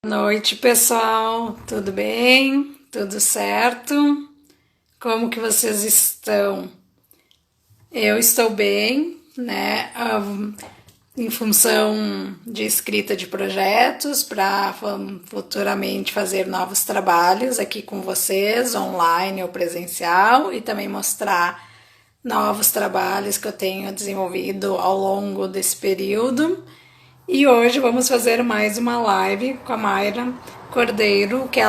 Boa noite, pessoal. Tudo bem? Tudo certo? Como que vocês estão? Eu estou bem, né? Em função de escrita de projetos para futuramente fazer novos trabalhos aqui com vocês, online ou presencial, e também mostrar novos trabalhos que eu tenho desenvolvido ao longo desse período. E hoje vamos fazer mais uma live com a Mayra Cordeiro, que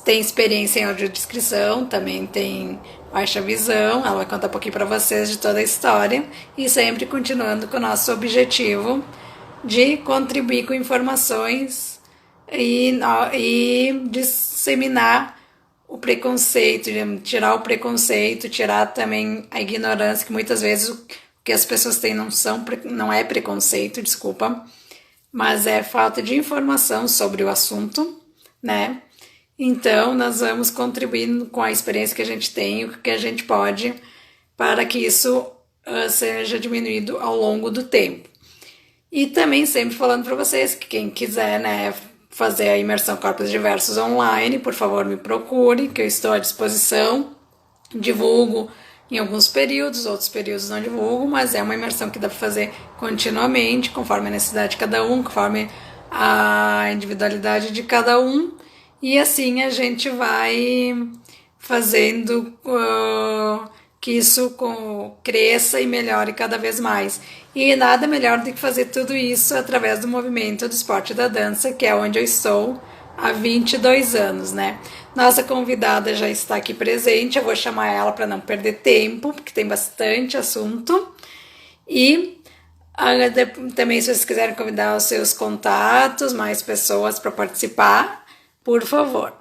tem experiência em audiodescrição, também tem baixa visão. Ela vai contar um pouquinho para vocês de toda a história e sempre continuando com o nosso objetivo de contribuir com informações e disseminar o preconceito, tirar o preconceito, tirar também a ignorância, que muitas vezes o que as pessoas têm não é preconceito, desculpa, mas é falta de informação sobre o assunto, né? Então, nós vamos contribuindo com a experiência que a gente tem, o que a gente pode, para que isso seja diminuído ao longo do tempo. E também sempre falando para vocês que quem quiser, né, fazer a imersão Corpos Diversos online, por favor, me procure, que eu estou à disposição. Divulgo em alguns períodos, outros períodos não divulgo, mas é uma imersão que dá para fazer continuamente, conforme a necessidade de cada um, conforme a individualidade de cada um. E assim a gente vai fazendo que isso cresça e melhore cada vez mais. E nada melhor do que fazer tudo isso através do movimento do esporte e da dança, que é onde eu estou há 22 anos, né? Nossa convidada já está aqui presente, eu vou chamar ela para não perder tempo, porque tem bastante assunto. E também, se vocês quiserem convidar os seus contatos, mais pessoas para participar, por favor.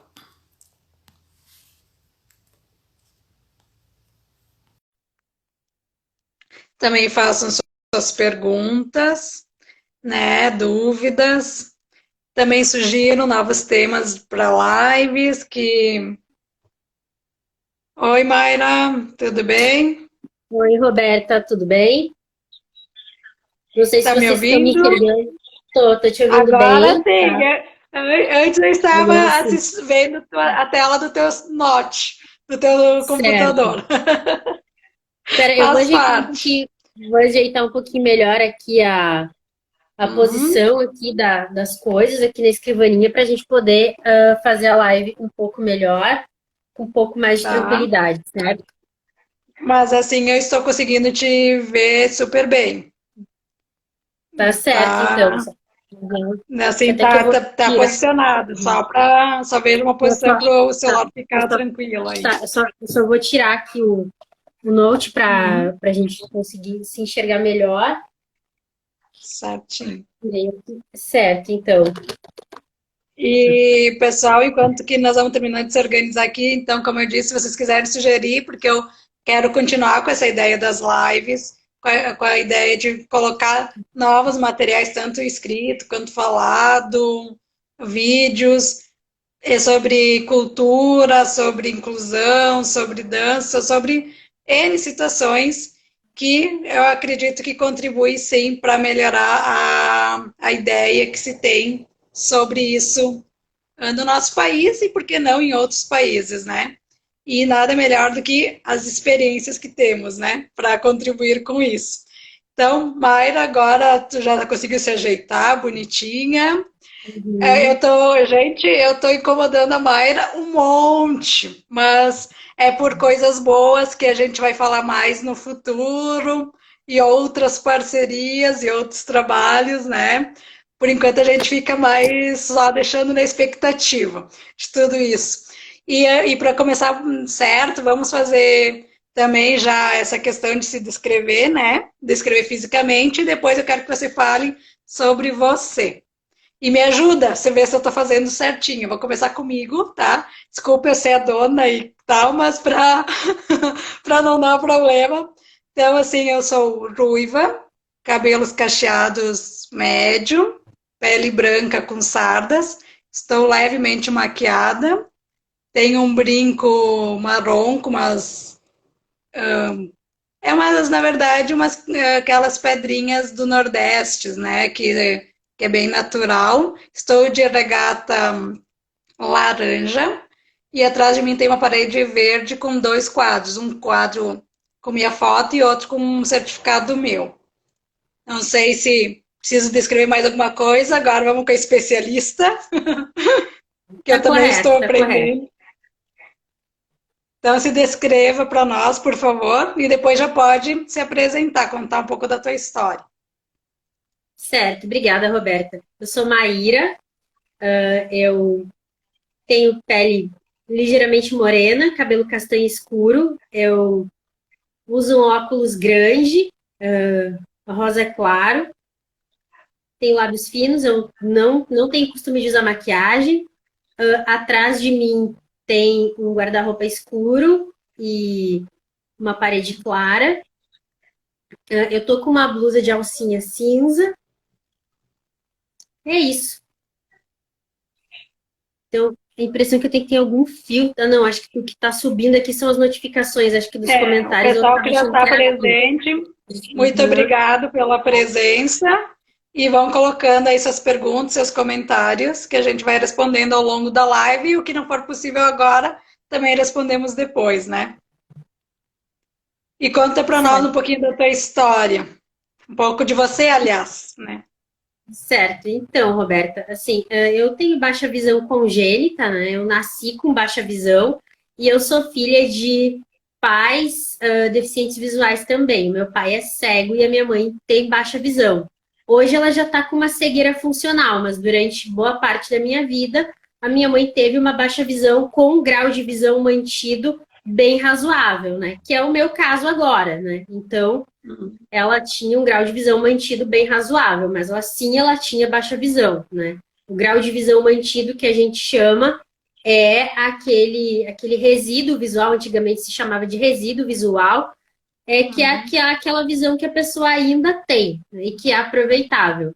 Também façam suas perguntas, né, dúvidas. Também sugiro novos temas para lives que... Oi, Mayra, tudo bem? Oi, Roberta, tudo bem? Não sei se Tá me vocês estão me ouvindo? enxergando. Tô te ouvindo Agora bem, sim. tá? Antes eu estava Agora sim. vendo a tela do teu note, do teu Certo. computador. Espera, eu Faz parte. vou ajeitar um pouquinho melhor aqui a Uhum, posição aqui das coisas aqui na escrivaninha para a gente poder fazer a live um pouco melhor, com um pouco mais de tá. tranquilidade, certo? Mas assim eu estou conseguindo te ver super bem. Tá certo, então. Tá. Uhum. Assim Até que eu vou tá tirar. posicionado, Uhum. só ver uma Eu posição só, para o tá, celular ficar tranquilo aí. eu só vou tirar aqui o Note Uhum, para a gente conseguir se enxergar melhor. certinho. Certo, então. E, pessoal, enquanto que nós vamos terminando de se organizar aqui, então, como eu disse, se vocês quiserem sugerir, porque eu quero continuar com essa ideia das lives, com a ideia de colocar novos materiais, tanto escrito quanto falado, vídeos, sobre cultura, sobre inclusão, sobre dança, sobre N situações que eu acredito que contribui sim para melhorar a ideia que se tem sobre isso no nosso país e, por que não, em outros países, né? E nada melhor do que as experiências que temos, né, para contribuir com isso. Então, Mayra, agora tu já conseguiu se ajeitar bonitinha. Uhum. Eu tô incomodando a Mayra um monte, mas é por coisas boas que a gente vai falar mais no futuro e outras parcerias e outros trabalhos, né? Por enquanto a gente fica mais só deixando na expectativa de tudo isso. E para começar certo, vamos fazer também já essa questão de se descrever, né? Descrever fisicamente, e depois eu quero que você fale sobre você. E me ajuda, você vê se eu estou fazendo certinho. Vou começar comigo, tá? Desculpa eu ser a dona e tal, mas para para não dar problema. Então, assim, eu sou ruiva, cabelos cacheados médio, pele branca com sardas, estou levemente maquiada, tenho um brinco marrom com umas na verdade, aquelas pedrinhas do Nordeste, né? Que que é bem natural. Estou de regata laranja e atrás de mim tem uma parede verde com dois quadros, um quadro com minha foto e outro com um certificado meu. Não sei se preciso descrever mais alguma coisa, agora vamos com a especialista, que eu Tá também estou correto, tá correto. aprendendo. Então se descreva para nós, por favor, e depois já pode se apresentar, contar um pouco da tua história. Certo, obrigada, Roberta. Eu sou Maíra, eu tenho pele ligeiramente morena, cabelo castanho escuro, eu uso um óculos grande, rosa claro, tenho lábios finos, eu não tenho costume de usar maquiagem. Atrás de mim tem um guarda-roupa escuro e uma parede clara. Eu tô com uma blusa de alcinha cinza. É isso. Então, a impressão que eu tenho que ter algum fio. Ah, não, acho que o que está subindo aqui são as notificações, acho que dos É, o comentários eu pessoal estava que já achando que está era tu. presente, muito Uhum. obrigado pela presença e vão colocando aí suas perguntas, seus comentários, que a gente vai respondendo ao longo da live e o que não for possível agora, também respondemos depois, né? E conta para nós um Certo. pouquinho da tua história, um pouco de você, aliás, né? Certo. Então, Roberta, assim, eu tenho baixa visão congênita, né? Eu nasci com baixa visão e eu sou filha de pais, deficientes visuais também. Meu pai é cego e a minha mãe tem baixa visão. Hoje ela já está com uma cegueira funcional, mas durante boa parte da minha vida, a minha mãe teve uma baixa visão com um grau de visão mantido bem razoável, né? Que é o meu caso agora, né? Então, ela tinha um grau de visão mantido bem razoável, mas ela tinha baixa visão, né? O grau de visão mantido que a gente chama é aquele resíduo visual, antigamente se chamava de resíduo visual, que é aquela visão que a pessoa ainda tem, né, e que é aproveitável.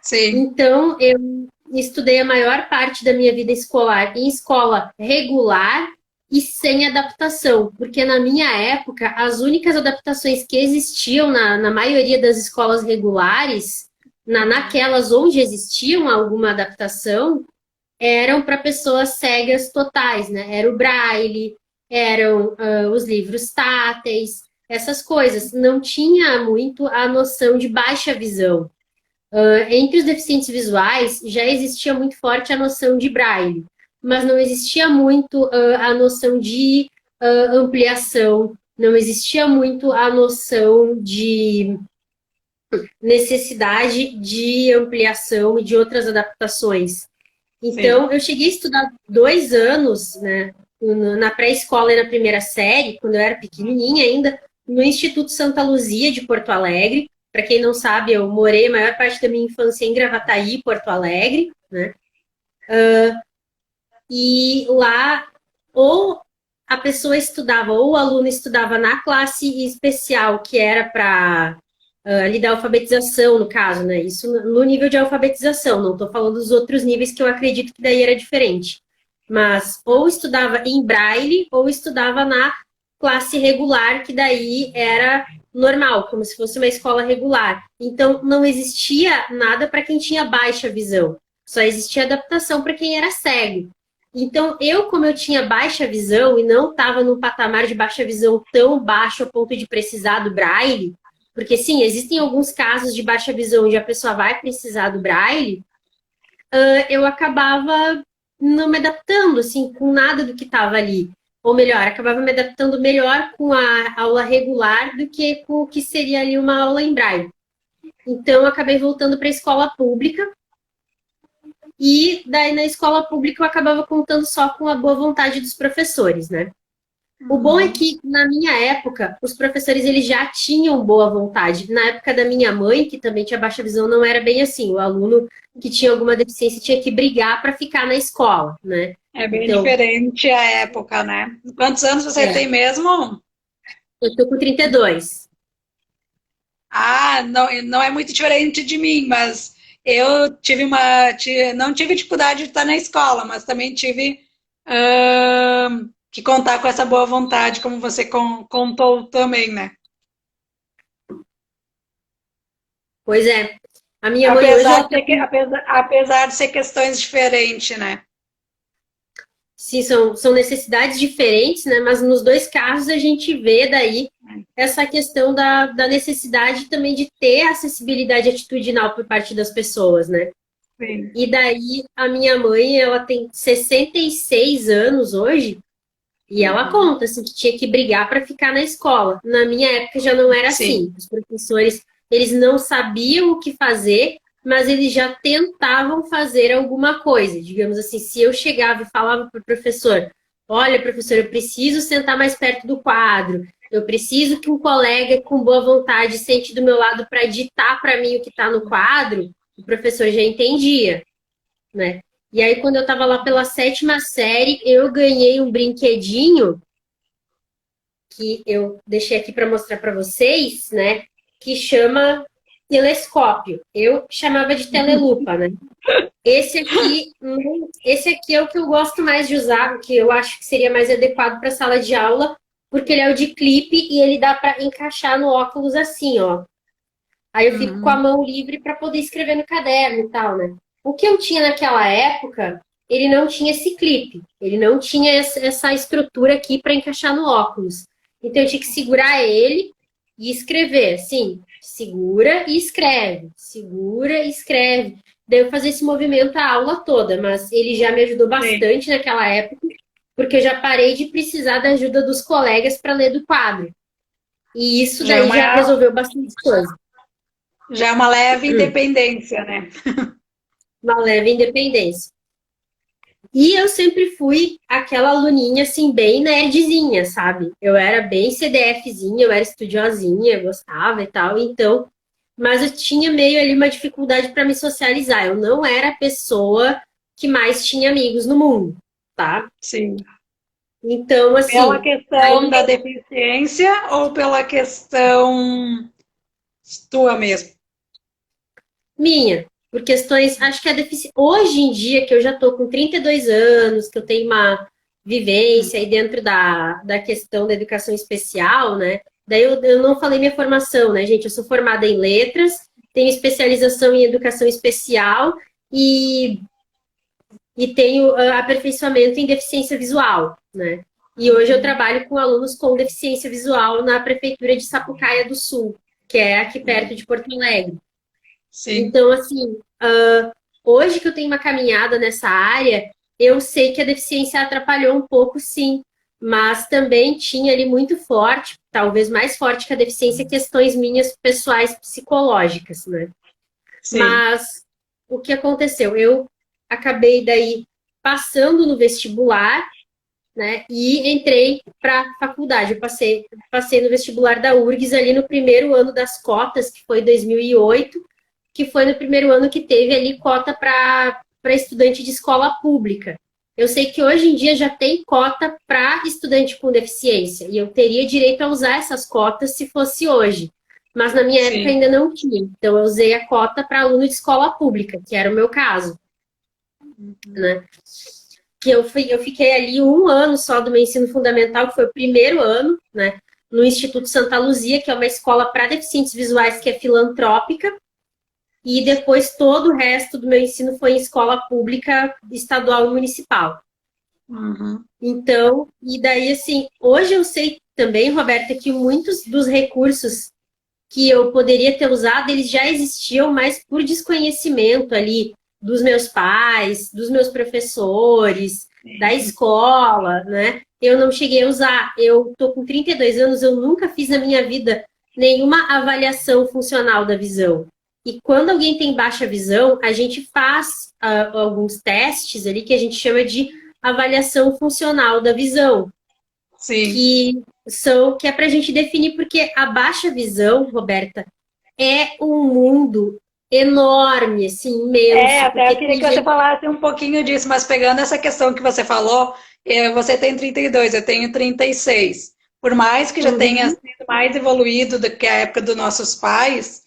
Sim. Então, eu estudei a maior parte da minha vida escolar em escola regular e sem adaptação, porque na minha época, as únicas adaptações que existiam na maioria das escolas regulares, naquelas onde existiam alguma adaptação, eram para pessoas cegas totais, né? Era o braille, eram os livros táteis, essas coisas. Não tinha muito a noção de baixa visão. Entre os deficientes visuais já existia muito forte a noção de braille, mas não existia muito a noção de ampliação, não existia muito a noção de necessidade de ampliação e de outras adaptações. Sim. Então, eu cheguei a estudar 2 anos, né, na pré-escola e na primeira série, quando eu era pequenininha ainda, no Instituto Santa Luzia de Porto Alegre. Para quem não sabe, eu morei a maior parte da minha infância em Gravataí, Porto Alegre, né? E lá, ou a pessoa estudava, ou o aluno estudava na classe especial, que era para ali da alfabetização, no caso, né? Isso no nível de alfabetização, não estou falando dos outros níveis que eu acredito que daí era diferente. Mas ou estudava em braille, ou estudava na classe regular, que daí era normal, como se fosse uma escola regular. Então, não existia nada para quem tinha baixa visão. Só existia adaptação para quem era cego. Então, como eu tinha baixa visão e não estava num patamar de baixa visão tão baixo a ponto de precisar do braille, porque sim, existem alguns casos de baixa visão onde a pessoa vai precisar do braille, eu acabava não me adaptando, assim, com nada do que estava ali. Ou melhor, acabava me adaptando melhor com a aula regular do que com o que seria ali uma aula em braille. Então, eu acabei voltando para a escola pública, e daí na escola pública eu acabava contando só com a boa vontade dos professores, né? O bom é que, na minha época, os professores eles já tinham boa vontade. Na época da minha mãe, que também tinha baixa visão, não era bem assim. O aluno que tinha alguma deficiência tinha que brigar para ficar na escola, né? É bem Então, diferente a época, né? Quantos anos você tem é, mesmo? eu tô com 32. Ah, não, não é muito diferente de mim, mas eu tive não tive dificuldade de estar na escola, mas também tive que contar com essa boa vontade, como você contou também, né? Pois é. A minha mãe hoje, ela tá com... Apesar de ser questões diferentes, né? Sim, são necessidades diferentes, né? Mas nos dois casos a gente vê daí essa questão da necessidade também de ter acessibilidade atitudinal por parte das pessoas, né? Sim. E daí a minha mãe, ela tem 66 anos hoje, e ela conta assim, que tinha que brigar para ficar na escola. Na minha época já não era Sim. assim. Os professores, eles não sabiam o que fazer, mas eles já tentavam fazer alguma coisa. Digamos assim, se eu chegava e falava para o professor: olha, professor, eu preciso sentar mais perto do quadro. Eu preciso que um colega com boa vontade sente do meu lado para ditar para mim o que está no quadro. O professor já entendia, né? E aí, quando eu estava lá pela sétima série, eu ganhei um brinquedinho que eu deixei aqui para mostrar para vocês, né? Que chama telescópio. Eu chamava de telelupa, né? Esse aqui é o que eu gosto mais de usar, que eu acho que seria mais adequado para sala de aula, porque ele é o de clipe e ele dá para encaixar no óculos assim, ó. Aí eu fico com a mão livre para poder escrever no caderno e tal, né? O que eu tinha naquela época, ele não tinha esse clipe, ele não tinha essa estrutura aqui para encaixar no óculos. Então eu tinha que segurar ele e escrever, assim, segura e escreve, segura e escreve. Daí eu fazia esse movimento a aula toda, mas ele já me ajudou Sim. bastante naquela época, porque eu já parei de precisar da ajuda dos colegas para ler do quadro. E isso Já é daí já uma, resolveu bastante coisa. já é uma leve independência, né? Uma leve independência. E eu sempre fui aquela aluninha, assim, bem nerdzinha, sabe? Eu era bem CDFzinha, eu era estudiosinha, gostava e tal, então... Mas eu tinha meio ali uma dificuldade para me socializar. Eu não era a pessoa que mais tinha amigos no mundo, tá? Sim. Então, Pela assim, questão da deficiência ou pela questão tua mesmo? minha, por questões, acho que a deficiência. Hoje em dia, que eu já tô com 32 anos, que eu tenho uma vivência aí dentro da questão da educação especial, né? Daí eu não falei minha formação, né, gente? Eu sou formada em letras, tenho especialização em educação especial e, e tenho aperfeiçoamento em deficiência visual, né? E hoje eu trabalho com alunos com deficiência visual na prefeitura de Sapucaia do Sul, que é aqui perto de Porto Alegre. Sim. Então, assim, hoje que eu tenho uma caminhada nessa área, eu sei que a deficiência atrapalhou um pouco, sim, mas também tinha ali muito forte, talvez mais forte que a deficiência, questões minhas pessoais psicológicas, né? Sim. Mas o que aconteceu? Eu acabei daí passando no vestibular, né? E entrei para a faculdade. Eu passei no vestibular da URGS ali no primeiro ano das cotas, que foi 2008, que foi no primeiro ano que teve ali cota para estudante de escola pública. Eu sei que hoje em dia já tem cota para estudante com deficiência, e eu teria direito a usar essas cotas se fosse hoje. Mas na minha época Sim. ainda não tinha. Então eu usei a cota para aluno de escola pública, que era o meu caso, né? Que eu fiquei ali um ano só do meu ensino fundamental, que foi o primeiro ano, né? No Instituto Santa Luzia, que é uma escola para deficientes visuais que é filantrópica, e depois todo o resto do meu ensino foi em escola pública, estadual e municipal. Uhum. Então, e daí, assim, hoje eu sei também, Roberta, que muitos dos recursos que eu poderia ter usado, eles já existiam, mas por desconhecimento ali dos meus pais, dos meus professores, da escola, né? Eu não cheguei a usar. Eu tô com 32 anos, eu nunca fiz na minha vida nenhuma avaliação funcional da visão. E quando alguém tem baixa visão, a gente faz alguns testes ali que a gente chama de avaliação funcional da visão, Sim. que é para a gente definir, porque a baixa visão, Roberta, é um mundo enorme, assim, imenso, Até eu porque queria tem que você gente. falasse um pouquinho disso, mas pegando essa questão que você falou, você tem 32, eu tenho 36. Por mais que já tenha Uhum, sido mais evoluído do que a época dos nossos pais,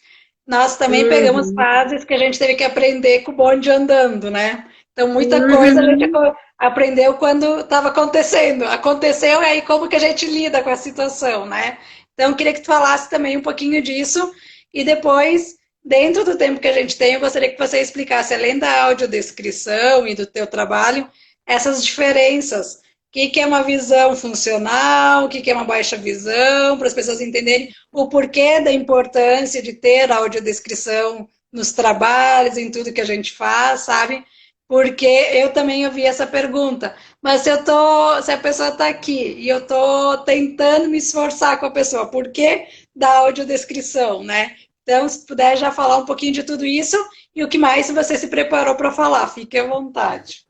nós também pegamos uhum, fases que a gente teve que aprender com o bonde andando, né? Então, muita coisa a gente uhum. aprendeu quando estava acontecendo. Aconteceu, e aí como que a gente lida com a situação, né? Então, eu queria que tu falasse também um pouquinho disso, e depois dentro do tempo que a gente tem, eu gostaria que você explicasse, além da audiodescrição e do teu trabalho, essas diferenças. O que que é uma visão funcional, o que que é uma baixa visão, para as pessoas entenderem o porquê da importância de ter audiodescrição nos trabalhos, em tudo que a gente faz, sabe? Porque eu também ouvi essa pergunta. Mas se a pessoa está aqui e eu estou tentando me esforçar com a pessoa, por que da audiodescrição, né? Então, se puder já falar um pouquinho de tudo isso e o que mais você se preparou para falar, fique à vontade.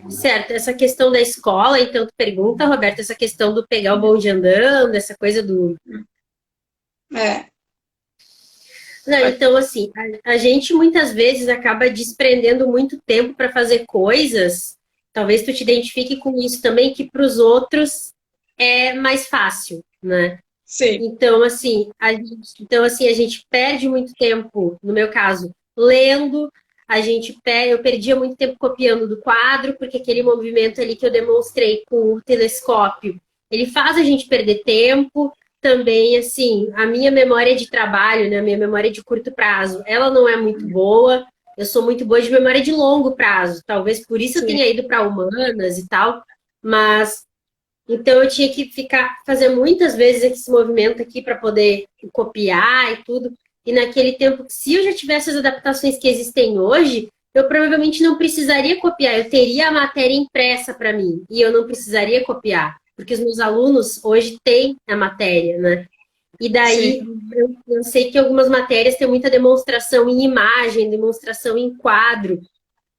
Certo, essa questão da escola, então tu pergunta, Roberto, essa questão do pegar o bonde andando, essa coisa do. É, Não, então, assim, a gente muitas vezes acaba desprendendo muito tempo para fazer coisas, talvez tu te identifique com isso também, que para os outros é mais fácil, né? sim, Então, assim, a gente perde muito tempo, no meu caso, lendo, eu perdia muito tempo copiando do quadro, porque aquele movimento ali que eu demonstrei com o telescópio, ele faz a gente perder tempo. Também, assim, a minha memória de trabalho, né, a minha memória de curto prazo, ela não é muito boa. Eu sou muito boa de memória de longo prazo, talvez por isso eu sim, tenha ido para humanas e tal, mas então eu tinha que fazer muitas vezes esse movimento aqui para poder copiar e tudo. E naquele tempo, se eu já tivesse as adaptações que existem hoje, eu provavelmente não precisaria copiar, eu teria a matéria impressa para mim e eu não precisaria copiar, porque os meus alunos hoje têm a matéria, né? E daí sim, eu sei que algumas matérias têm muita demonstração em imagem, demonstração em quadro.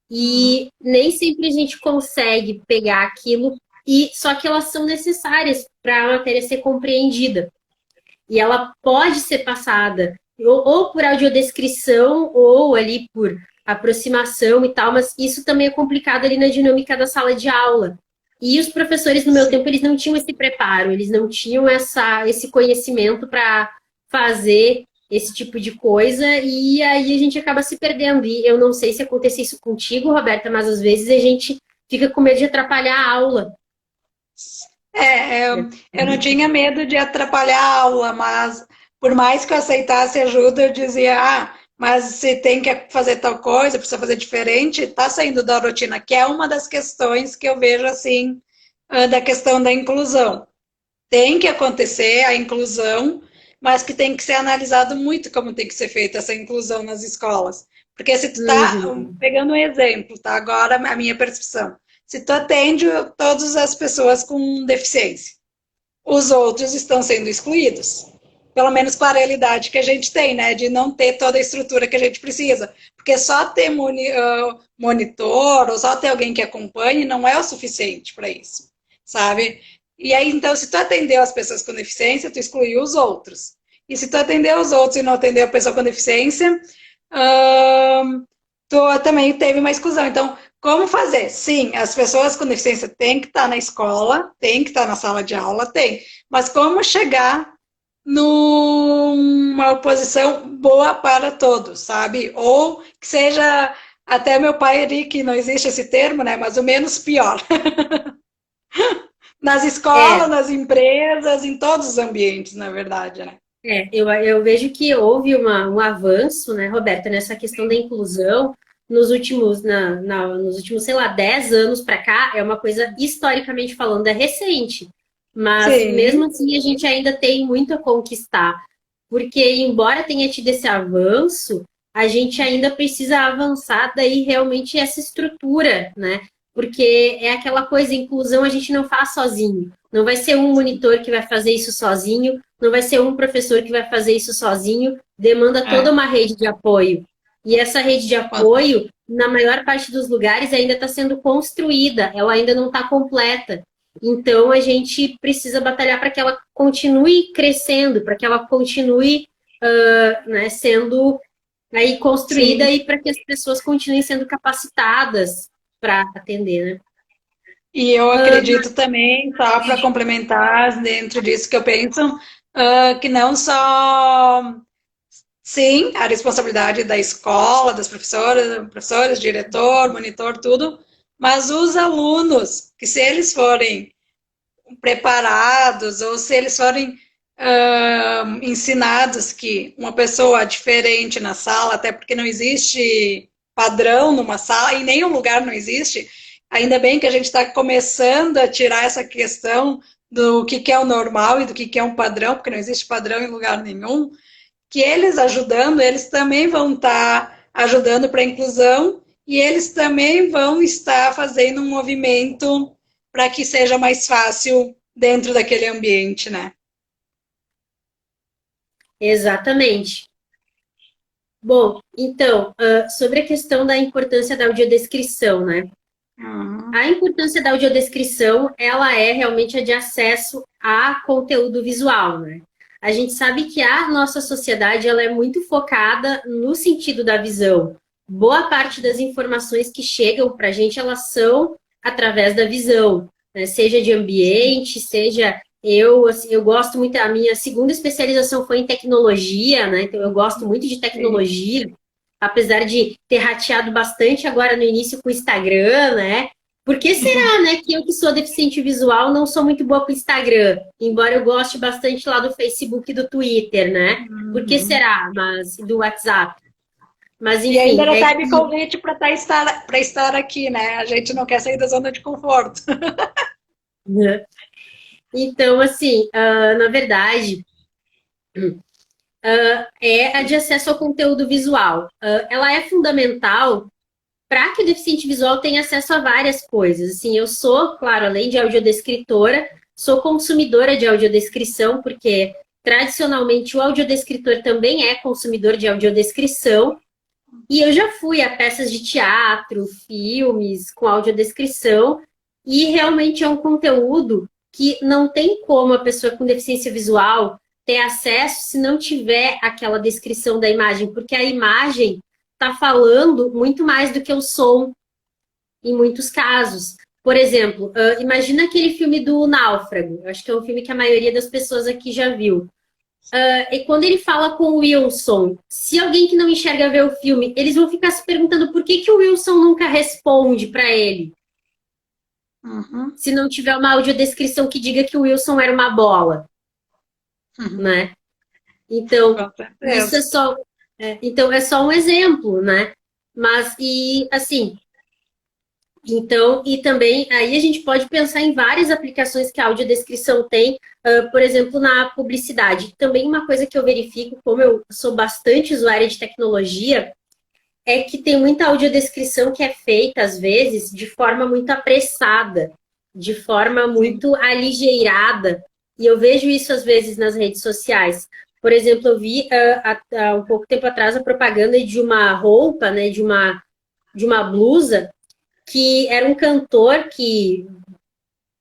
E nem sempre a gente consegue pegar aquilo, e só que elas são necessárias para a matéria ser compreendida. E ela pode ser passada ou por audiodescrição ou ali por aproximação e tal, mas isso também é complicado ali na dinâmica da sala de aula. E os professores no meu sim. tempo, eles não tinham esse preparo, eles não tinham esse conhecimento para fazer esse tipo de coisa, e aí a gente acaba se perdendo. E eu não sei se acontece isso contigo, Roberta, mas às vezes a gente fica com medo de atrapalhar a aula. Eu não tinha medo de atrapalhar a aula, mas por mais que eu aceitasse ajuda, eu dizia, mas se tem que fazer tal coisa, precisa fazer diferente, está saindo da rotina, que é uma das questões que eu vejo assim, da questão da inclusão. Tem que acontecer a inclusão, mas que tem que ser analisado muito como tem que ser feita essa inclusão nas escolas. Porque se tu tá, Uhum. pegando um exemplo, tá? Agora a minha percepção. Se tu atende todas as pessoas com deficiência, os outros estão sendo excluídos. Pelo menos com a realidade que a gente tem, né? De não ter toda a estrutura que a gente precisa. Porque só ter monitor ou só ter alguém que acompanhe não é o suficiente para isso, sabe? E aí, então, se tu atendeu as pessoas com deficiência, tu excluiu os outros. E se tu atendeu os outros e não atendeu a pessoa com deficiência, tu também teve uma exclusão. Então, como fazer? Sim, as pessoas com deficiência têm que estar na escola, têm que estar na sala de aula, tem. Mas como chegar numa oposição boa para todos, sabe? Ou que seja, até meu pai ali, que não existe esse termo, né? Mas o menos pior. Nas escolas, É, nas empresas, em todos os ambientes, na verdade, né? eu vejo que houve um avanço, né, Roberta, nessa questão da inclusão nos últimos, sei lá, 10 anos para cá, é uma coisa, historicamente falando, é recente. Mas mesmo Sim, assim, a gente ainda tem muito a conquistar. Porque, embora tenha tido esse avanço, a gente ainda precisa avançar daí realmente essa estrutura, né? Porque é aquela coisa, inclusão a gente não faz sozinho. Não vai ser um monitor que vai fazer isso sozinho, não vai ser um professor que vai fazer isso sozinho, demanda toda é. uma rede de apoio. E essa rede de apoio, na maior parte dos lugares, ainda está sendo construída, ela ainda não está completa. Então, a gente precisa batalhar para que ela continue crescendo, para que ela continue né, sendo aí construída Sim. e para que as pessoas continuem sendo capacitadas para atender, né? E eu acredito também, só para complementar dentro disso que eu penso, que não só, sim, a responsabilidade da escola, das professoras, professores, diretor, monitor, tudo, mas os alunos, que se eles forem preparados ou se eles forem ensinados que uma pessoa diferente na sala, até porque não existe padrão numa sala, em nenhum lugar não existe. Ainda bem que a gente está começando a tirar essa questão do que é o normal e do que é um padrão, porque não existe padrão em lugar nenhum. Que eles ajudando, eles também vão estar ajudando para a inclusão e eles também vão estar fazendo um movimento para que seja mais fácil dentro daquele ambiente, né? Exatamente. Bom, então, sobre a questão da importância da audiodescrição, né? Uhum. A importância da audiodescrição, ela é realmente a de acesso a conteúdo visual, né? A gente sabe que a nossa sociedade, ela é muito focada no sentido da visão. Boa parte das informações que chegam para a gente, elas são através da visão, né? Seja de ambiente, seja eu, assim, eu gosto muito, a minha segunda especialização foi em tecnologia, né? Então eu gosto muito de Sim. tecnologia, apesar de ter rateado bastante agora no início com o Instagram, né? Por que será, né, que eu que sou deficiente visual não sou muito boa com o Instagram, embora eu goste bastante lá do Facebook e do Twitter, né? Por que Uhum. será? Mas do WhatsApp. Mas E ainda enfim, é recebe que, convite para estar aqui, né? A gente não quer sair da zona de conforto. né? Então, assim, na verdade, é a de acesso ao conteúdo visual. Ela é fundamental para que o deficiente visual tenha acesso a várias coisas. Assim, eu sou, claro, além de audiodescritora, sou consumidora de audiodescrição, porque tradicionalmente o audiodescritor também é consumidor de audiodescrição, e eu já fui a peças de teatro, filmes com audiodescrição, e realmente é um conteúdo que não tem como a pessoa com deficiência visual ter acesso se não tiver aquela descrição da imagem, porque a imagem está falando muito mais do que o som em muitos casos. Por exemplo, imagina aquele filme do Náufrago. Eu acho que é um filme que a maioria das pessoas aqui já viu. E quando ele fala com o Wilson, se alguém que não enxerga vê o filme, eles vão ficar se perguntando por que o Wilson nunca responde para ele, Uhum. se não tiver uma audiodescrição que diga que o Wilson era uma bola, Uhum. né? Então, Com isso é certeza. só, então é só um exemplo, né? Mas e assim, então, e também aí a gente pode pensar em várias aplicações que a audiodescrição tem, por exemplo, na publicidade. Também uma coisa que eu verifico, como eu sou bastante usuária de tecnologia, é que tem muita audiodescrição que é feita, às vezes, de forma muito apressada, de forma Sim. muito aligeirada. E eu vejo isso, às vezes, nas redes sociais. Por exemplo, eu vi há um pouco tempo atrás a propaganda de uma roupa, né, de uma blusa, que era um cantor que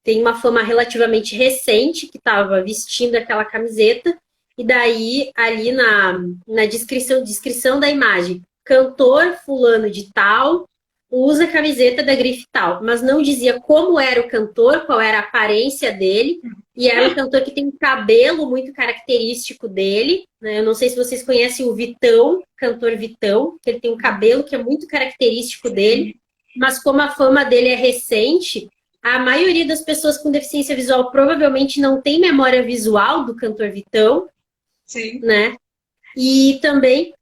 tem uma fama relativamente recente, que estava vestindo aquela camiseta, e daí, ali na descrição da imagem, cantor fulano de tal usa camiseta da grife tal, mas não dizia como era o cantor, qual era a aparência dele, e era um cantor que tem um cabelo muito característico dele, né? Eu não sei se vocês conhecem o Vitão, cantor Vitão, que ele tem um cabelo que é muito característico dele, Sim. mas como a fama dele é recente, a maioria das pessoas com deficiência visual provavelmente não tem memória visual do cantor Vitão, Sim. né? E também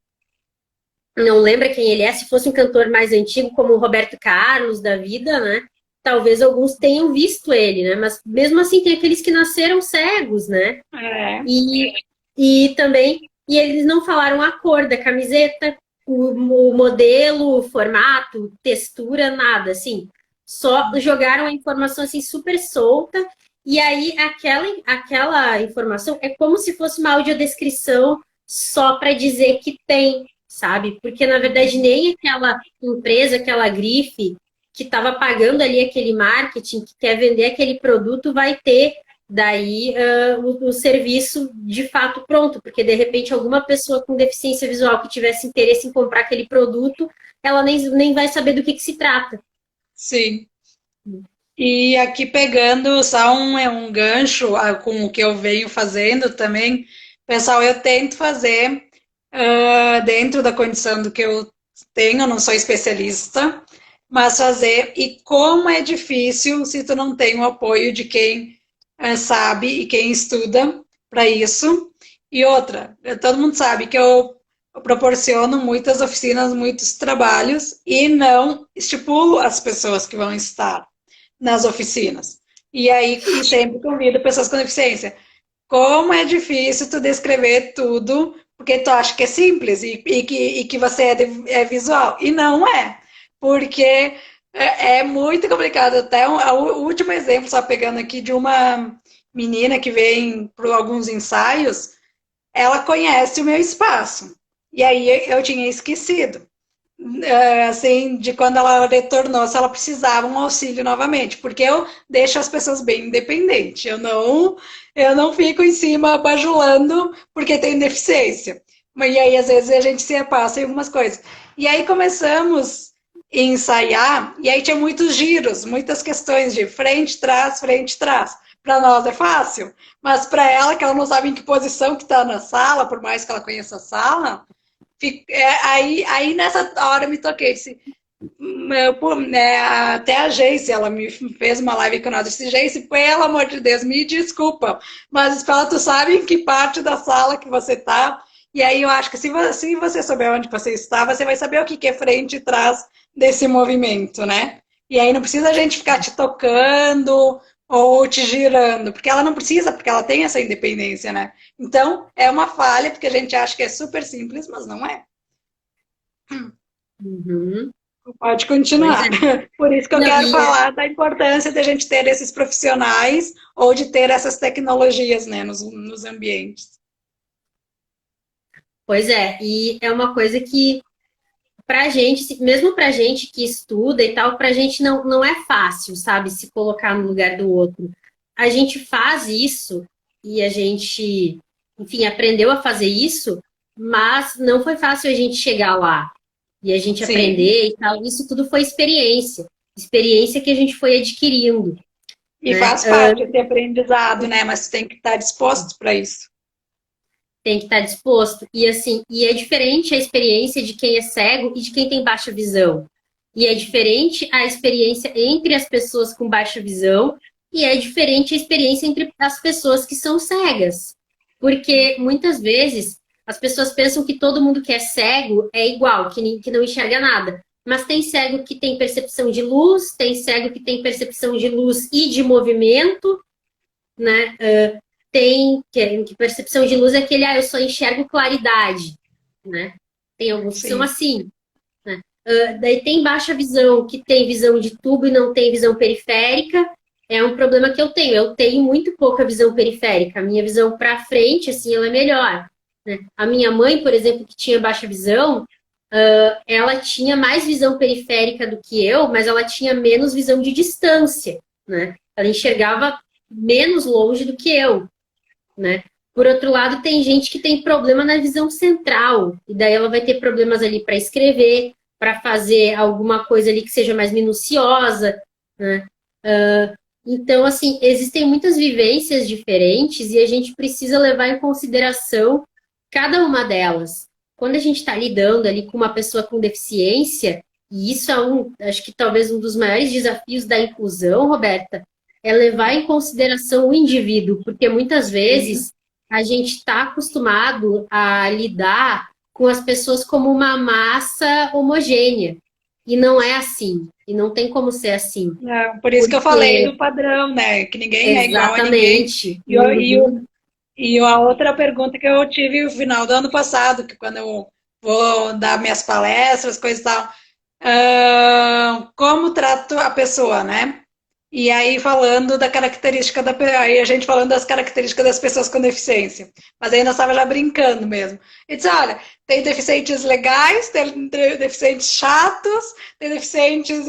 não lembra quem ele é. Se fosse um cantor mais antigo, como o Roberto Carlos da vida, né? Talvez alguns tenham visto ele, né? Mas mesmo assim tem aqueles que nasceram cegos, né? É. E, e também, e eles não falaram a cor da camiseta, o modelo, o formato, textura, nada, assim. Só jogaram a informação assim super solta, e aí aquela informação é como se fosse uma audiodescrição só para dizer que tem, sabe? Porque na verdade nem aquela empresa, aquela grife que estava pagando ali aquele marketing, que quer vender aquele produto, vai ter daí o serviço de fato pronto, porque de repente alguma pessoa com deficiência visual que tivesse interesse em comprar aquele produto, ela nem vai saber do que se trata. Sim. E aqui pegando só um gancho com o que eu venho fazendo também, pessoal, eu tento fazer dentro da condição do que eu tenho, eu não sou especialista, mas fazer, e como é difícil se tu não tem o apoio de quem sabe e quem estuda, para isso. E outra, todo mundo sabe que eu proporciono muitas oficinas, muitos trabalhos e não estipulo as pessoas que vão estar nas oficinas. E aí, e sempre convido pessoas com deficiência. Como é difícil tu descrever tudo, porque tu acha que é simples e que você é visual. E não é, porque é muito complicado. Até o último exemplo, só pegando aqui, de uma menina que vem para alguns ensaios, ela conhece o meu espaço. E aí eu tinha esquecido, assim, de quando ela retornou, se ela precisava um auxílio novamente, porque eu deixo as pessoas bem independentes. Eu não fico em cima bajulando porque tem deficiência. E aí, às vezes, a gente se passa em algumas coisas. E aí começamos a ensaiar, e aí tinha muitos giros, muitas questões de frente, trás, frente, trás. Para nós é fácil, mas para ela, que ela não sabe em que posição que está na sala, por mais que ela conheça a sala, aí nessa hora eu me toquei, disse, até a Geice, ela me fez uma live com nós, disse, Geice, pelo amor de Deus, me desculpa, mas fala, tu sabe em que parte da sala que você tá? E aí eu acho que se você souber onde você está, você vai saber o que é frente e trás desse movimento, né? E aí não precisa a gente ficar te tocando ou te girando, porque ela não precisa, porque ela tem essa independência, né? Então, é uma falha, porque a gente acha que é super simples, mas não é. Uhum. Pode Pois é. continuar. Por isso que eu Não, quero falar da importância de a gente ter esses profissionais ou de ter essas tecnologias, né, nos ambientes. pois é, e é uma coisa que pra gente, mesmo pra gente que estuda e tal, pra gente não é fácil, sabe, se colocar no lugar do outro. A gente faz isso e a gente, enfim, aprendeu a fazer isso, mas não foi fácil a gente chegar lá e a gente Sim, aprender e tal. Isso tudo foi experiência, experiência que a gente foi adquirindo, e né? faz parte desse aprendizado, né, mas tem que estar disposto para isso. Tem que estar disposto. E assim, e é diferente a experiência de quem é cego e de quem tem baixa visão. E é diferente a experiência entre as pessoas com baixa visão e é diferente a experiência entre as pessoas que são cegas. Porque muitas vezes as pessoas pensam que todo mundo que é cego é igual, que não enxerga nada. Mas tem cego que tem percepção de luz, tem cego que tem percepção de luz e de movimento, né? Que percepção de luz é aquele, eu só enxergo claridade, né? Tem alguns que são Sim, assim, né? Daí tem baixa visão, que tem visão de tubo e não tem visão periférica, é um problema que eu tenho. Eu tenho muito pouca visão periférica. A minha visão para frente, assim, ela é melhor, né? A minha mãe, por exemplo, que tinha baixa visão, ela tinha mais visão periférica do que eu, mas ela tinha menos visão de distância, né? Ela enxergava menos longe do que eu, né? Por outro lado, tem gente que tem problema na visão central, e daí ela vai ter problemas ali para escrever, para fazer alguma coisa ali que seja mais minuciosa, né? Então, assim, existem muitas vivências diferentes e a gente precisa levar em consideração cada uma delas. Quando a gente está lidando ali com uma pessoa com deficiência, e isso é acho que talvez um dos maiores desafios da inclusão, Roberta, é levar em consideração o indivíduo, porque muitas sim. vezes a gente está acostumado a lidar com as pessoas como uma massa homogênea, e não é assim, e não tem como ser assim, Não, por isso que eu falei porque do padrão, né, que ninguém é igual a ninguém. exatamente. E, o- e, Uhum. o- e a outra pergunta que eu tive no final do ano passado, que quando eu vou dar minhas palestras, coisas e tal, como trato a pessoa, né? E aí falando da característica aí a gente falando das características das pessoas com deficiência. Mas aí nós estava já brincando mesmo. E disse, olha, tem deficientes legais, tem deficientes chatos, tem deficientes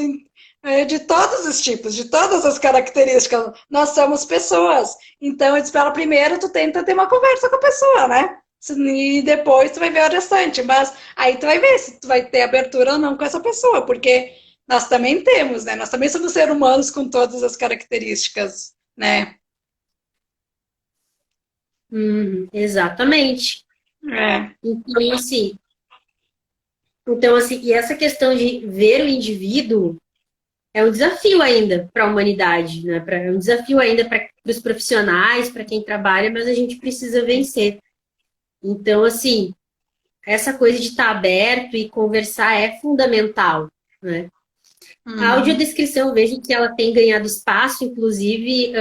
de todos os tipos, de todas as características. Nós somos pessoas. Então, eu disse para ela, primeiro tu tenta ter uma conversa com a pessoa, né? E depois tu vai ver o restante. Mas aí tu vai ver se tu vai ter abertura ou não com essa pessoa, porque nós também temos, né? Nós também somos seres humanos com todas as características, né? Exatamente. É, Então, assim, e essa questão de ver o indivíduo, é um desafio ainda para a humanidade, né? É um desafio ainda para os profissionais, para quem trabalha, mas a gente precisa vencer. Então, assim, essa coisa de estar aberto e conversar é fundamental, né? A Uhum. audiodescrição, eu vejo que ela tem ganhado espaço, inclusive,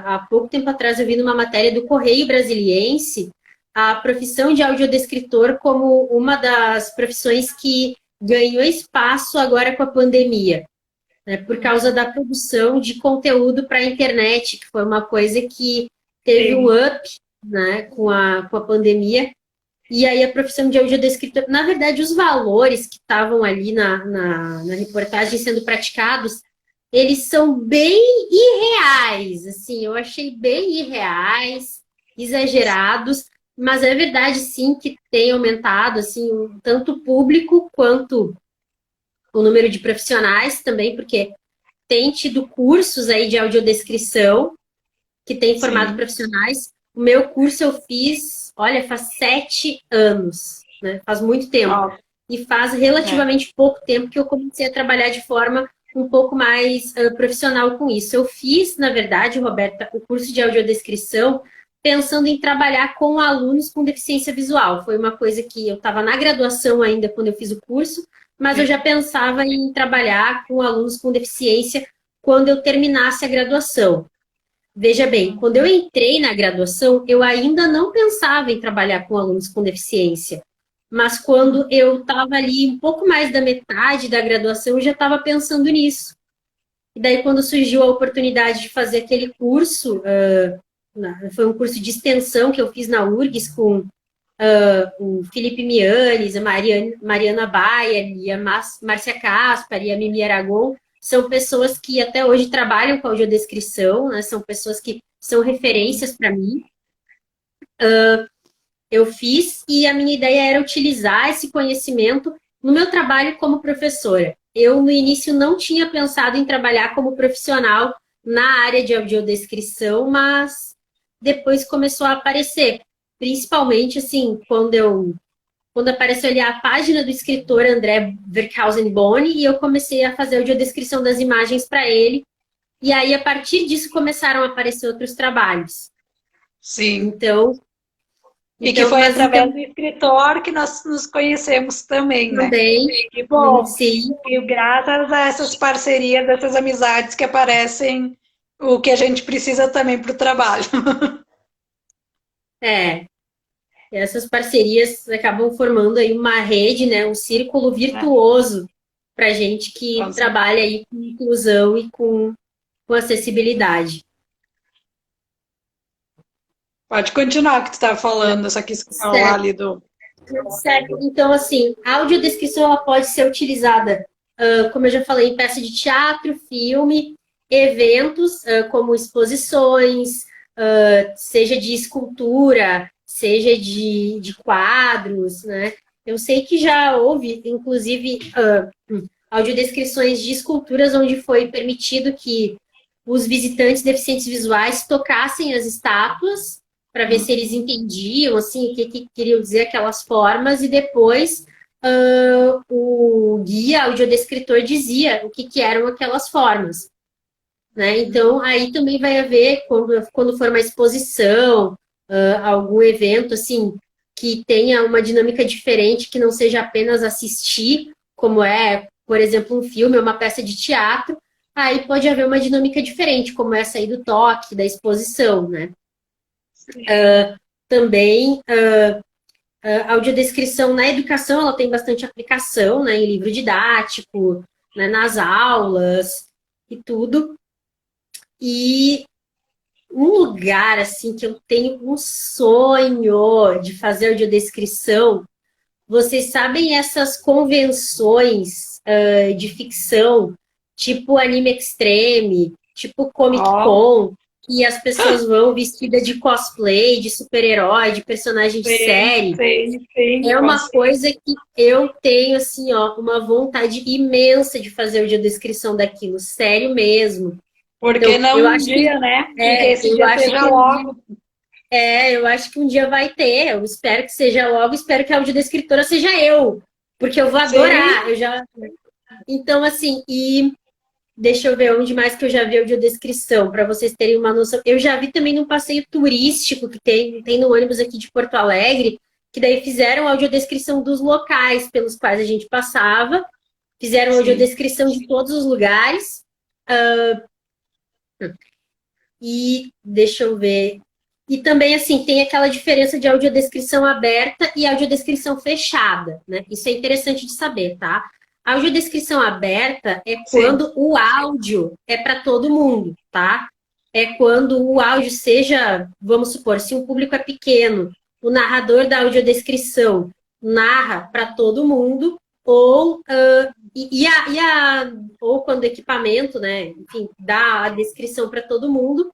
há pouco tempo atrás eu vi numa matéria do Correio Brasiliense a profissão de audiodescritor como uma das profissões que ganhou espaço agora com a pandemia, né, por causa da produção de conteúdo para a internet, que foi uma coisa que teve um Sim. up, né, com a pandemia. E aí a profissão de audiodescritor, na verdade, os valores que estavam ali na reportagem sendo praticados, eles são bem irreais, assim, eu achei bem irreais, exagerados, mas é verdade, sim, que tem aumentado, assim, tanto o público quanto o número de profissionais também, porque tem tido cursos aí de audiodescrição que tem formado Sim. profissionais. O meu curso eu fiz, olha, faz 7 anos, né? Faz muito tempo. Ó, E faz é. relativamente pouco tempo que eu comecei a trabalhar de forma um pouco mais profissional com isso. Eu fiz, na verdade, Roberta, o curso de audiodescrição pensando em trabalhar com alunos com deficiência visual. Foi uma coisa que eu estava na graduação ainda quando eu fiz o curso, mas eu já Sim. pensava em trabalhar com alunos com deficiência quando eu terminasse a graduação. Veja bem, quando eu Uhum. entrei na graduação, eu ainda não pensava em trabalhar com alunos com deficiência. Mas quando eu estava ali um pouco mais da metade da graduação, eu já estava pensando nisso. E daí, quando surgiu a oportunidade de fazer aquele curso, foi um curso de extensão que eu fiz na URGS com o Felipe Mianes, a Mariana Baia, e a Márcia Caspar e a Mimi Aragon, são pessoas que até hoje trabalham com audiodescrição, né? São pessoas que são referências para mim. Eu fiz e a minha ideia era utilizar esse conhecimento no meu trabalho como professora. Eu, no início, não tinha pensado em trabalhar como profissional na área de audiodescrição, mas depois começou a aparecer. Principalmente, assim, quando apareceu ali a página do escritor André Verkhausen-Boni e eu comecei a fazer a audiodescrição das imagens para ele. E aí, a partir disso, começaram a aparecer outros trabalhos. Sim. Então, E que foi mas então através do escritor que nós nos conhecemos também, né? também, Que bom. sim, E graças a essas parcerias, essas amizades que aparecem, o que a gente precisa também para o trabalho. é, essas parcerias acabam formando aí uma rede, né, um círculo Né? virtuoso para gente que Com certeza. trabalha aí com inclusão e com acessibilidade. Pode continuar o que tu estava falando, eu só quis falar Certo. ali do. Certo. Então, assim, a audiodescrição ela pode ser utilizada, como eu já falei, em peça de teatro, filme, eventos, como exposições, seja de escultura, seja de quadros, né? Eu sei que já houve, inclusive, audiodescrições de esculturas onde foi permitido que os visitantes deficientes visuais tocassem as estátuas para ver se eles entendiam assim o que queriam dizer aquelas formas e depois o guia audiodescritor dizia o que eram aquelas formas, né? Então aí também vai haver quando for uma exposição, algum evento assim que tenha uma dinâmica diferente, que não seja apenas assistir, como é, por exemplo, um filme ou uma peça de teatro, aí pode haver uma dinâmica diferente, como essa aí do toque, da exposição, né? Também a audiodescrição na educação, ela tem bastante aplicação, né, em livro didático, né, nas aulas e tudo. E um lugar, assim, que eu tenho um sonho de fazer audiodescrição, vocês sabem essas convenções de ficção, tipo Anime Extreme, tipo Comic Ó, Con, que as pessoas vão vestidas de cosplay, de super-herói, de personagem de sim, série. sim, sim, É uma coisa que eu tenho, assim, ó, uma vontade imensa de fazer a audiodescrição daquilo, sério mesmo. Por que Então, não um dia, né? E que esse eu dia acho seja que um dia, logo. eu acho que um dia vai ter. Eu espero que seja logo, espero que a audiodescritora seja eu, porque eu vou Sim, adorar. Eu já, então assim, Deixa eu ver onde mais que eu já vi audiodescrição, para vocês terem uma noção. Eu já vi também num passeio turístico que tem no ônibus aqui de Porto Alegre, que daí fizeram audiodescrição dos locais pelos quais a gente passava, fizeram Sim, audiodescrição de todos os lugares. E deixa eu ver. E também, assim, tem aquela diferença de audiodescrição aberta e audiodescrição fechada, né? Isso é interessante de saber, tá? A audiodescrição aberta é sim, quando o áudio é para todo mundo, tá? É quando o áudio seja, vamos supor, se um público é pequeno, o narrador da audiodescrição narra para todo mundo, ou, ou quando o equipamento, né, enfim, dá a descrição para todo mundo,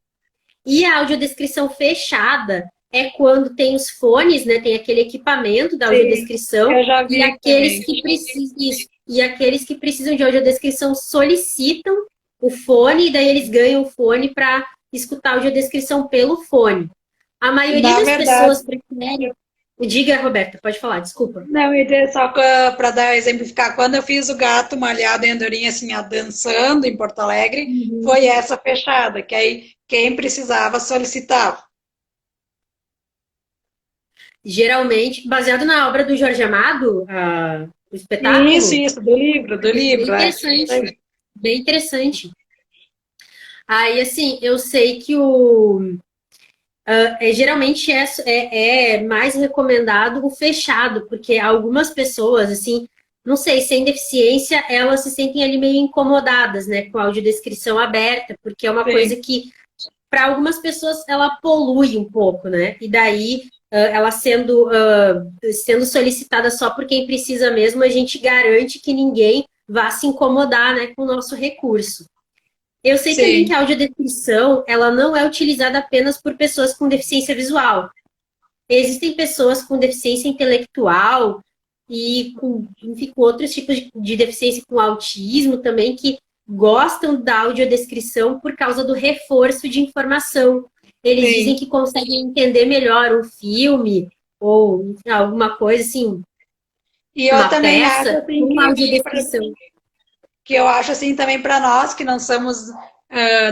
e a audiodescrição fechada é quando tem os fones, né? Tem aquele equipamento da sim. audiodescrição Eu já e vi aqueles também. que precisam isso. E aqueles que precisam de audiodescrição solicitam o fone e daí eles ganham o fone para escutar a audiodescrição pelo fone. A maioria Na das verdade, pessoas prefere. Diga, Roberta, pode falar, desculpa. não, e só para dar exemplificar, quando eu fiz o gato malhado em andorinha, assim, dançando em Porto Alegre, foi essa fechada, que aí quem precisava solicitava. Geralmente, baseado na obra do Jorge Amado, o espetáculo, Isso, do bem livro, é. interessante. Bem interessante. Aí, assim, eu sei que geralmente é mais recomendado o fechado, porque algumas pessoas, assim, não sei, sem deficiência, elas se sentem ali meio incomodadas, né, com a audiodescrição aberta, porque é uma coisa Sim, que, para algumas pessoas, ela polui um pouco, né? E daí, ela sendo solicitada só por quem precisa mesmo, a gente garante que ninguém vá se incomodar, né, com o nosso recurso. Eu sei também que sim, a audiodescrição, ela não é utilizada apenas por pessoas com deficiência visual. Existem pessoas com deficiência intelectual e com, enfim, com outros tipos de deficiência, com autismo também, que gostam da audiodescrição por causa do reforço de informação. Eles dizem sim. que conseguem entender melhor um filme ou enfim, alguma coisa assim, E eu uma também acho peça, assim com uma audiodescrição. que eu acho assim também para nós que não somos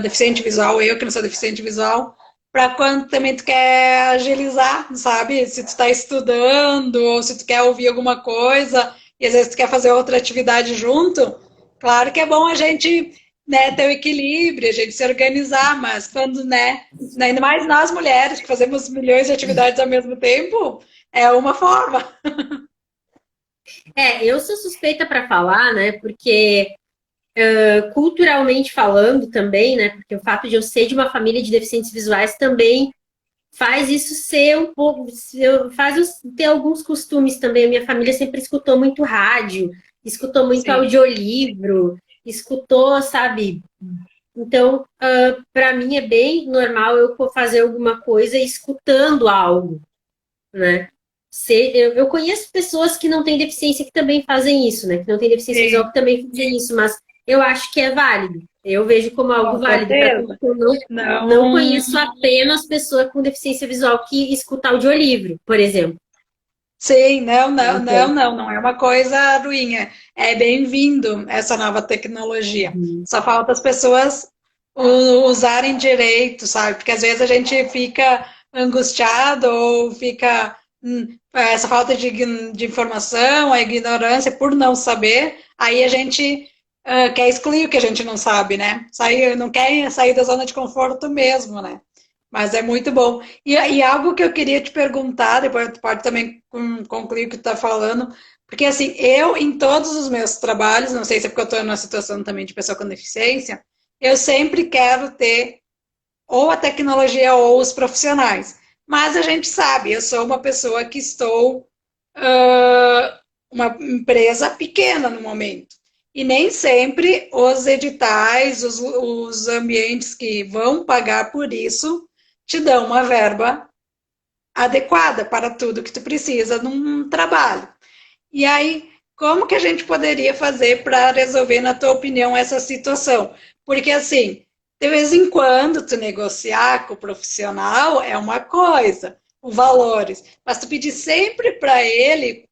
deficiente visual, eu que não sou deficiente visual, para quando também tu quer agilizar, sabe? Se tu está estudando ou se tu quer ouvir alguma coisa e às vezes tu quer fazer outra atividade junto, claro que é bom a gente, né, ter o equilíbrio, a gente se organizar, mas quando, né, ainda mais nós mulheres que fazemos milhões de atividades ao mesmo tempo, é uma forma. Eu sou suspeita para falar, né? Porque culturalmente falando também, né? Porque o fato de eu ser de uma família de deficientes visuais também faz isso ser um pouco, ter alguns costumes também. A minha família sempre escutou muito rádio, escutou muito Sim. audiolivro, escutou, sabe? Então, para mim é bem normal eu fazer alguma coisa escutando algo, né? Eu conheço pessoas que não têm deficiência que também fazem isso, né? Que não têm deficiência visual Sim, que também fazem isso, mas eu acho que é válido. Eu vejo como algo com válido para tudo certeza. que eu não Não. conheço apenas pessoa com deficiência visual que escuta audiolivro, por exemplo. Sim, Então, não é uma coisa ruim, é bem-vindo essa nova tecnologia. uhum. Só falta as pessoas usarem direito, sabe? Porque às vezes a gente fica angustiado ou fica essa falta de informação, a ignorância por não saber, aí a gente quer excluir o que a gente não sabe, né? Não quer sair da zona de conforto mesmo, né? Mas é muito bom. E algo que eu queria te perguntar, depois tu pode também concluir o que tu está falando, porque assim, eu em todos os meus trabalhos, não sei se é porque eu estou numa situação também de pessoa com deficiência, eu sempre quero ter ou a tecnologia ou os profissionais. Mas a gente sabe, eu sou uma pessoa que estou uma empresa pequena no momento. E nem sempre os editais, os ambientes que vão pagar por isso, te dão uma verba adequada para tudo que tu precisa num trabalho. E aí, como que a gente poderia fazer para resolver, na tua opinião, essa situação? Porque assim, de vez em quando tu negociar com o profissional é uma coisa, os valores, mas tu pedir sempre para ele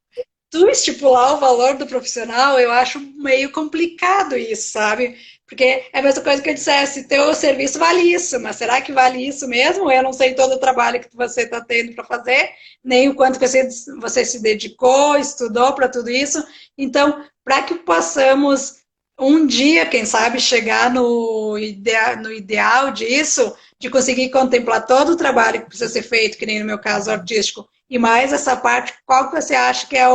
tu estipular o valor do profissional, eu acho meio complicado isso, sabe? Porque é a mesma coisa que eu dissesse, teu serviço vale isso, mas será que vale isso mesmo? Eu não sei todo o trabalho que você está tendo para fazer, nem o quanto que você se dedicou, estudou para tudo isso. Então, para que possamos um dia, quem sabe, chegar no ideal disso, de conseguir contemplar todo o trabalho que precisa ser feito, que nem no meu caso artístico, e mais essa parte, qual que você acha que é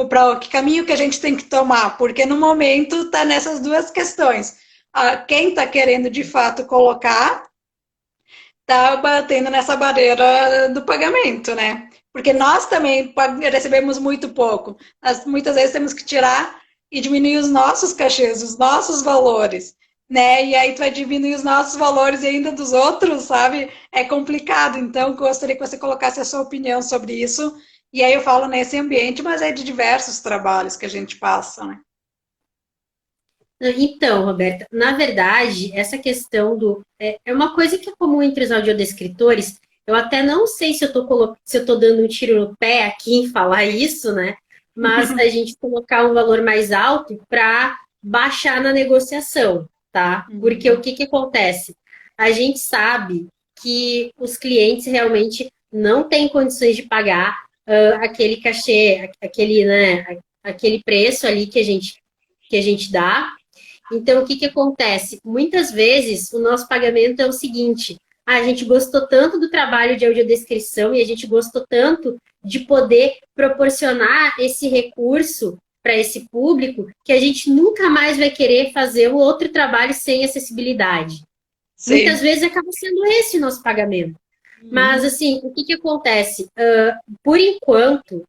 para que caminho que a gente tem que tomar? Porque no momento está nessas duas questões. Quem está querendo de fato colocar está batendo nessa barreira do pagamento, né? Porque nós também recebemos muito pouco. Nós muitas vezes temos que tirar e diminuir os nossos cachês, os nossos valores, né? E aí tu vai diminuir os nossos valores e ainda dos outros, sabe? É complicado. Então, gostaria que você colocasse a sua opinião sobre isso. E aí eu falo nesse ambiente, mas é de diversos trabalhos que a gente passa, né? Então, Roberta, na verdade, essa questão é uma coisa que é comum entre os audiodescritores. Eu até não sei se se eu tô dando um tiro no pé aqui em falar isso, né? Mas a gente colocar um valor mais alto para baixar na negociação, tá? Porque o que que acontece? A gente sabe que os clientes realmente não têm condições de pagar aquele cachê, aquele preço ali que a gente dá. Então, o que que acontece? Muitas vezes, o nosso pagamento é o seguinte: a gente gostou tanto do trabalho de audiodescrição e a gente gostou tanto de poder proporcionar esse recurso para esse público que a gente nunca mais vai querer fazer um outro trabalho sem acessibilidade. Muitas Sim. vezes acaba sendo esse o nosso pagamento. Mas, assim, o que que acontece? Por enquanto,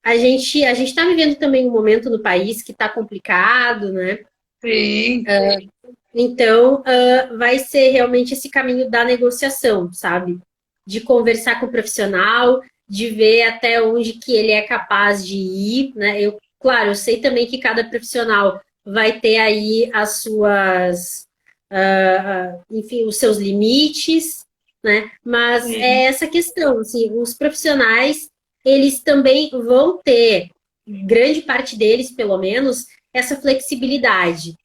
a gente está vivendo também um momento no país que está complicado, né? Sim. Então, vai ser realmente esse caminho da negociação, sabe? De conversar com o profissional, de ver até onde que ele é capaz de ir, né? Claro, eu sei também que cada profissional vai ter aí as suas, enfim, os seus limites, né? Mas é Sim. essa questão, assim, os profissionais, eles também vão ter, grande parte deles, pelo menos, essa flexibilidade.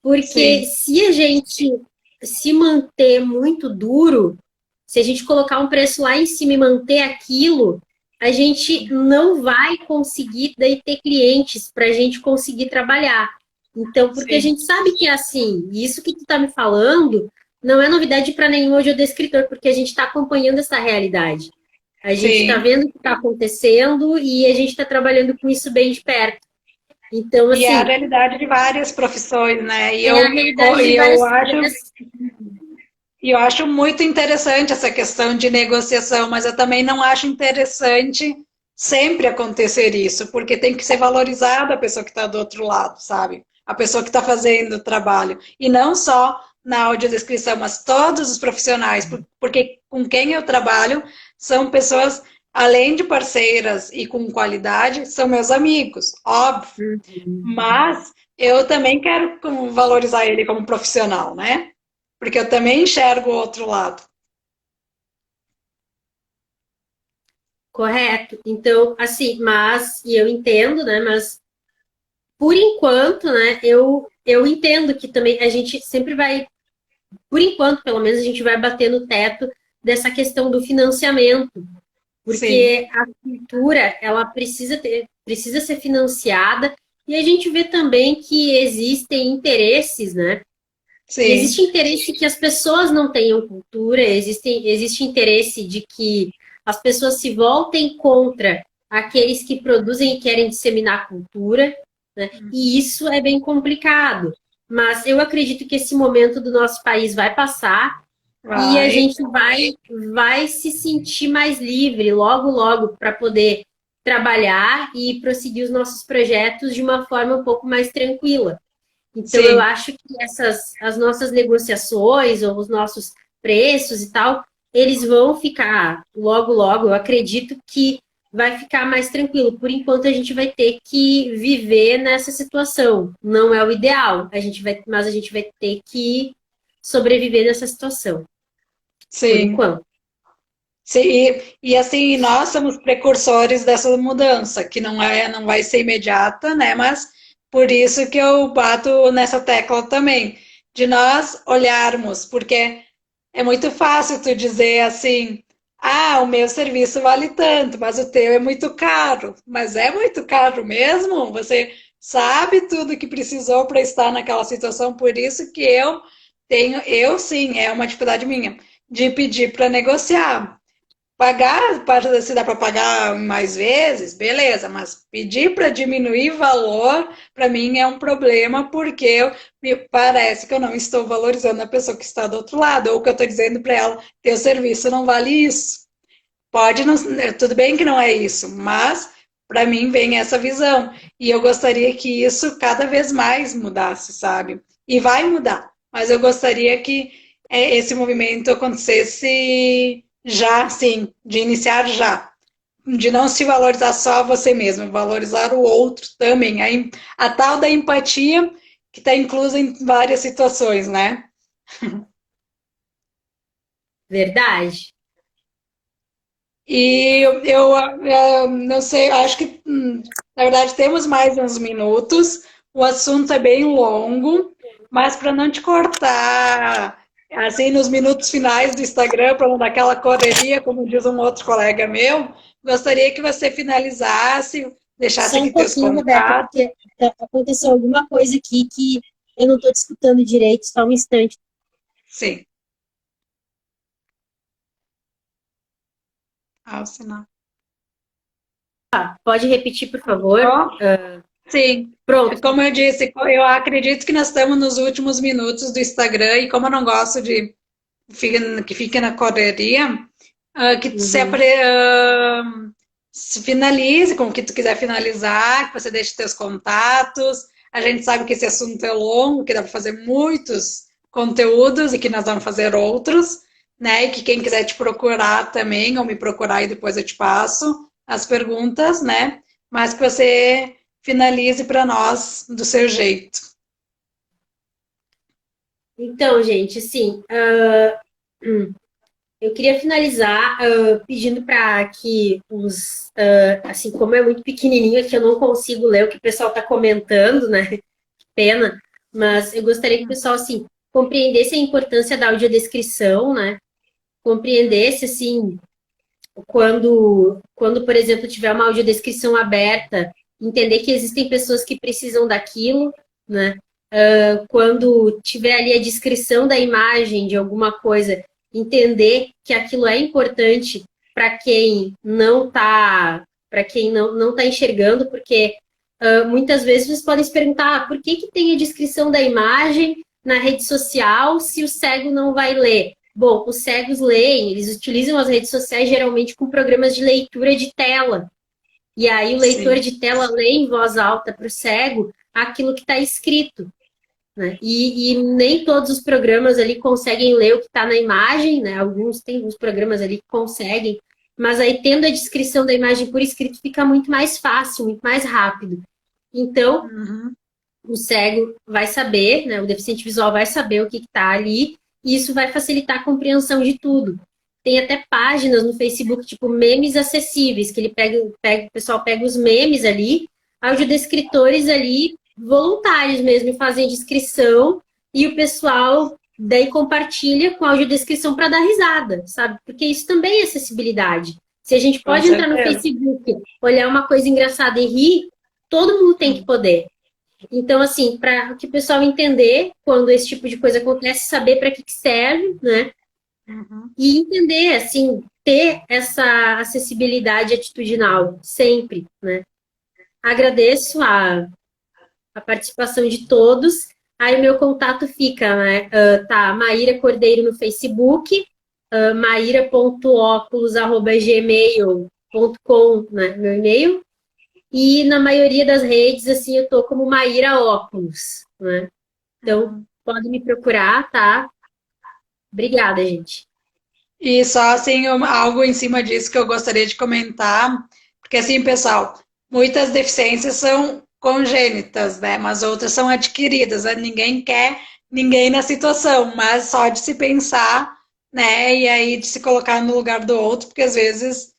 Porque Sim. se a gente se manter muito duro, se a gente colocar um preço lá em cima e manter aquilo, a gente não vai conseguir daí ter clientes para a gente conseguir trabalhar. Então, porque a Sim. gente sabe que é assim, e isso que tu está me falando não é novidade para nenhum audiodescritor, porque a gente está acompanhando essa realidade. A gente está Sim. vendo o que está acontecendo e a gente está trabalhando com isso bem de perto. Então, E é a assim, realidade de várias profissões, né? é a realidade de E eu acho muito interessante essa questão de negociação, mas eu também não acho interessante sempre acontecer isso, porque tem que ser valorizada a pessoa que está do outro lado, sabe? A pessoa que está fazendo o trabalho. E não só na audiodescrição, mas todos os profissionais, porque com quem eu trabalho são pessoas, além de parceiras e com qualidade, são meus amigos, óbvio. Mas eu também quero valorizar ele como profissional, né? Porque eu também enxergo o outro lado. correto. Então, assim, e eu entendo, né? Mas por enquanto, né, eu entendo que também a gente sempre vai, por enquanto, pelo menos, a gente vai bater no teto dessa questão do financiamento, Sim, porque a cultura, ela precisa ser financiada, e a gente vê também que existem interesses, né? Existe sim, interesse que as pessoas não tenham cultura, existe interesse de que as pessoas se voltem contra aqueles que produzem e querem disseminar cultura, né? E isso é bem complicado. Mas eu acredito que esse momento do nosso país vai passar e a vai. gente vai se sentir mais livre logo, logo, para poder trabalhar e prosseguir os nossos projetos de uma forma um pouco mais tranquila. Então, eu Sim, acho que as nossas negociações ou os nossos preços e tal, eles vão ficar logo, logo. Eu acredito que vai ficar mais tranquilo. Por enquanto, a gente vai ter que viver nessa situação. Não é o ideal, mas a gente vai ter que sobreviver nessa situação, por sim. enquanto. Sim, e assim, nós somos precursores dessa mudança, que não vai ser imediata, né? Mas Por isso que eu bato nessa tecla também, de nós olharmos, porque é muito fácil tu dizer assim, ah, o meu serviço vale tanto, mas o teu é muito caro. Mas é muito caro mesmo? Você sabe tudo que precisou para estar naquela situação, por isso que eu sim, é uma dificuldade minha, de pedir para negociar. Pagar, se dá para pagar mais vezes, beleza, mas pedir para diminuir valor, para mim é um problema, porque me parece que eu não estou valorizando a pessoa que está do outro lado, ou que eu estou dizendo para ela, teu serviço não vale isso. Pode não, tudo bem que não é isso, mas para mim vem essa visão. E eu gostaria que isso cada vez mais mudasse, sabe? E vai mudar, mas eu gostaria que esse movimento acontecesse já, sim, de iniciar já. De não se valorizar só você mesmo, valorizar o outro também. A tal da empatia que está inclusa em várias situações, né? Verdade. E eu não sei, acho que, na verdade, temos mais uns minutos. O assunto é bem longo, mas para não te cortar, assim, nos minutos finais do Instagram, para não dar aquela correria, como diz um outro colega meu, gostaria que você finalizasse, deixasse Só um aqui teus pouquinho, Roberta, contatos. porque aconteceu alguma coisa aqui que eu não estou te escutando direito, só um instante. Sim, ao sinal. Pode repetir, por favor? Sim, Pronto. como eu disse, eu acredito que nós estamos nos últimos minutos do Instagram e como eu não gosto de que fique na correria, que tu Uhum. se finalize com o que tu quiser finalizar, que você deixe teus contatos. A gente sabe que esse assunto é longo, que dá para fazer muitos conteúdos e que nós vamos fazer outros, né? E que quem quiser te procurar também, ou me procurar e depois eu te passo as perguntas, né? Mas que você finalize para nós do seu jeito. Então, gente, assim, eu queria finalizar pedindo para que assim, como é muito pequenininho aqui, eu não consigo ler o que o pessoal está comentando, né? Que pena, mas eu gostaria que o pessoal, assim, compreendesse a importância da audiodescrição, né? Compreendesse, assim, quando, por exemplo, tiver uma audiodescrição aberta, entender que existem pessoas que precisam daquilo, né? Quando tiver ali a descrição da imagem de alguma coisa, entender que aquilo é importante para quem não está não tá enxergando, porque muitas vezes vocês podem se perguntar por que tem a descrição da imagem na rede social se o cego não vai ler? Bom, os cegos leem, eles utilizam as redes sociais geralmente com programas de leitura de tela. E aí o leitor Sim, de tela lê em voz alta para o cego aquilo que está escrito. Né? E nem todos os programas ali conseguem ler o que está na imagem, né? Alguns tem uns programas ali que conseguem, mas aí tendo a descrição da imagem por escrito fica muito mais fácil, muito mais rápido. Então, uhum, o cego vai saber, né? O deficiente visual vai saber o que está ali, e isso vai facilitar a compreensão de tudo. Tem até páginas no Facebook, tipo memes acessíveis, que o pessoal pega os memes ali, audiodescritores ali, voluntários mesmo, e fazem a descrição, e o pessoal daí compartilha com a audiodescrição para dar risada, sabe? Porque isso também é acessibilidade. Se a gente com pode entrar no certeza. Facebook, olhar uma coisa engraçada e rir, todo mundo tem que Hum, poder. Então, assim, para que o pessoal entender quando esse tipo de coisa acontece, saber para que serve, né? uhum. E entender, assim, ter essa acessibilidade atitudinal sempre, né? Agradeço a participação de todos. Aí o meu contato fica, né? Tá, Maíra Cordeiro no Facebook, maíra.óculos@gmail.com, né? Meu e-mail. E na maioria das redes, assim, eu tô como Maíra Óculos, né? Então, Uhum. pode me procurar, tá? Obrigada, gente. E só assim, algo em cima disso que eu gostaria de comentar, porque assim, pessoal, muitas deficiências são congênitas, né? Mas outras são adquiridas, né? Ninguém quer ninguém na situação, mas só de se pensar, né? E aí de se colocar no lugar do outro, porque às vezes,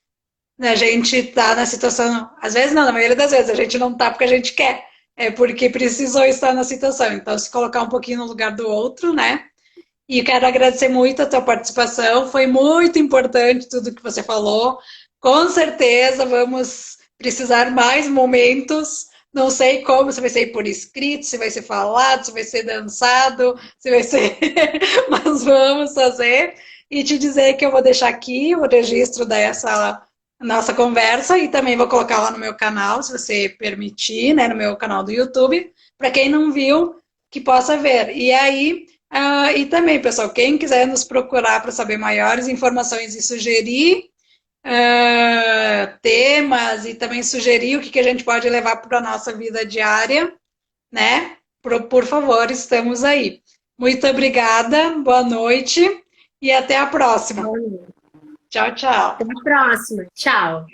né, a gente tá na situação, às vezes não, na maioria das vezes a gente não tá porque a gente quer. é porque precisou estar na situação. Então, se colocar um pouquinho no lugar do outro, né? E quero agradecer muito a tua participação, foi muito importante tudo que você falou. Com certeza vamos precisar mais momentos. Não sei como, se vai ser por escrito, se vai ser falado, se vai ser dançado, se vai ser. Mas vamos fazer. E te dizer que eu vou deixar aqui o registro dessa nossa conversa e também vou colocar lá no meu canal, se você permitir, né, no meu canal do YouTube, para quem não viu, que possa ver. E aí, e também, pessoal, quem quiser nos procurar para saber maiores informações e sugerir temas e também sugerir o que a gente pode levar para a nossa vida diária, né? Por favor, estamos aí. Muito obrigada, boa noite e até a próxima. Tchau, Até tchau. a próxima. Tchau.